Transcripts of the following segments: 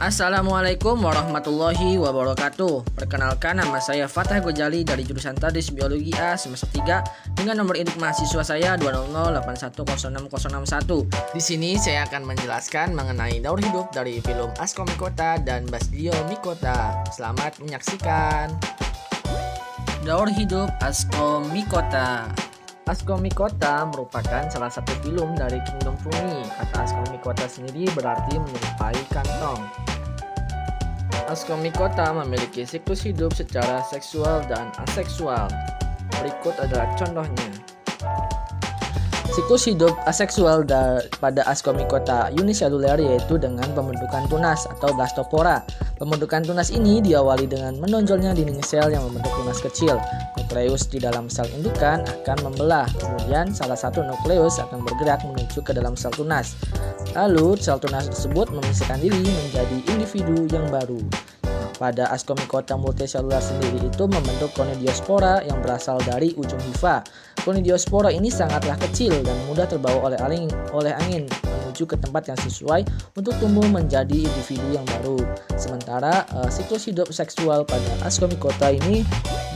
Assalamualaikum warahmatullahi wabarakatuh. Perkenalkan, nama saya Fatah Gojali dari jurusan Tadris Biologi A semester 3 dengan nomor induk mahasiswa saya 20081066061. Di sini saya akan menjelaskan mengenai daur hidup dari film Ascomycota dan Basidiomycota. Selamat menyaksikan. Daur hidup Ascomycota. Ascomycota merupakan salah satu filum dari kingdom Fungi. Kata Ascomycota sendiri berarti menyerupai kantong. Ascomycota memiliki siklus hidup secara seksual dan aseksual. Berikut adalah contohnya. Siklus hidup aseksual pada Ascomycota uniseluler yaitu dengan pembentukan tunas atau blastopora. Pembentukan tunas ini diawali dengan menonjolnya dinding sel yang membentuk tunas kecil. Nukleus di dalam sel indukan akan membelah, kemudian salah satu nukleus akan bergerak menuju ke dalam sel tunas. Lalu sel tunas tersebut memisahkan diri menjadi individu yang baru. Pada Ascomycota multiselular sendiri itu membentuk conidiospora yang berasal dari ujung hifa. Conidiospora ini sangatlah kecil dan mudah terbawa oleh angin menuju ke tempat yang sesuai untuk tumbuh menjadi individu yang baru. Sementara siklus hidup seksual pada Ascomycota ini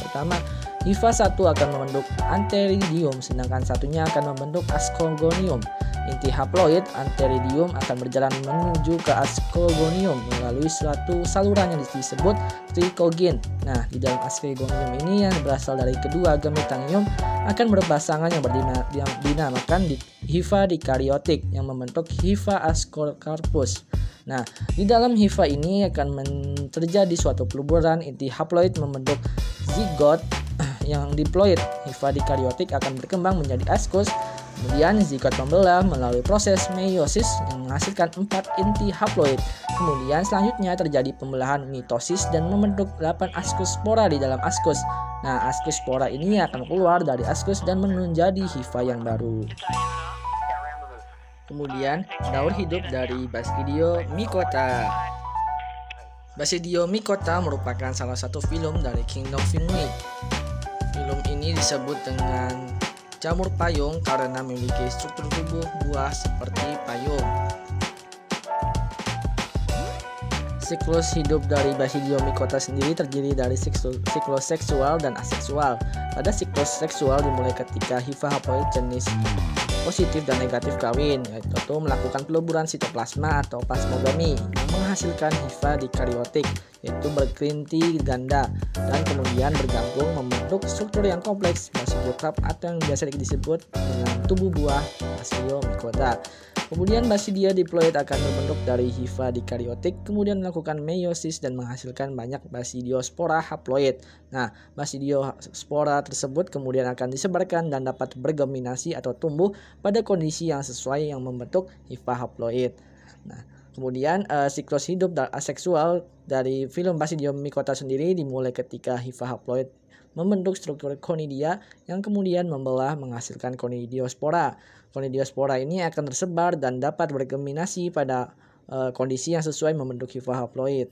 pertama, hifa 1 akan membentuk antheridium sedangkan satunya akan membentuk ascogonium. Inti haploid antheridium akan berjalan menuju ke ascogonium melalui suatu saluran yang disebut tricogen. Nah, di dalam ascogonium ini yang berasal dari kedua gametangium akan berpasangan yang dinamakan hifa dikaryotik yang membentuk hifa ascocarpus. Nah, di dalam hifa ini akan terjadi suatu peluburan inti haploid membentuk zigot yang diploid. Hifa dikaryotik akan berkembang menjadi ascus. Kemudian zigot membelah melalui proses meiosis yang menghasilkan 4 inti haploid. Kemudian selanjutnya terjadi pembelahan mitosis dan membentuk 8 ascus spora di dalam ascus. Nah, ascus spora ini akan keluar dari ascus dan menjadi hifa yang baru. Kemudian daur hidup dari Basidiomycota. Basidiomycota merupakan salah satu filum dari kingdom Fungi. Filum ini disebut dengan jamur payung karena memiliki struktur tubuh buah seperti payung. Siklus hidup dari Basidiomycota sendiri terdiri dari siklus seksual dan aseksual. Pada siklus seksual dimulai ketika hifa haploid jenis positif dan negatif kawin, yaitu melakukan peluburan sitoplasma atau plasmogami yang menghasilkan hifa dikaryotik, yaitu berkerinti ganda, dan kemudian bergabung membentuk struktur yang kompleks basidiokrap atau yang biasa disebut dengan tubuh buah Basidiomycota. Kemudian basidia diploid akan dibentuk dari hifa dikaryotik, kemudian melakukan meiosis dan menghasilkan banyak basidiospora haploid. Nah, basidiospora tersebut kemudian akan disebarkan dan dapat bergeminasi atau tumbuh pada kondisi yang sesuai yang membentuk hifa haploid. Nah, kemudian siklus hidup aseksual dari filum Basidiomycota sendiri dimulai ketika hifa haploid membentuk struktur conidia yang kemudian membelah menghasilkan conidiospora. Conidiospora ini akan tersebar dan dapat bergeminasi pada kondisi yang sesuai membentuk hifa haploid.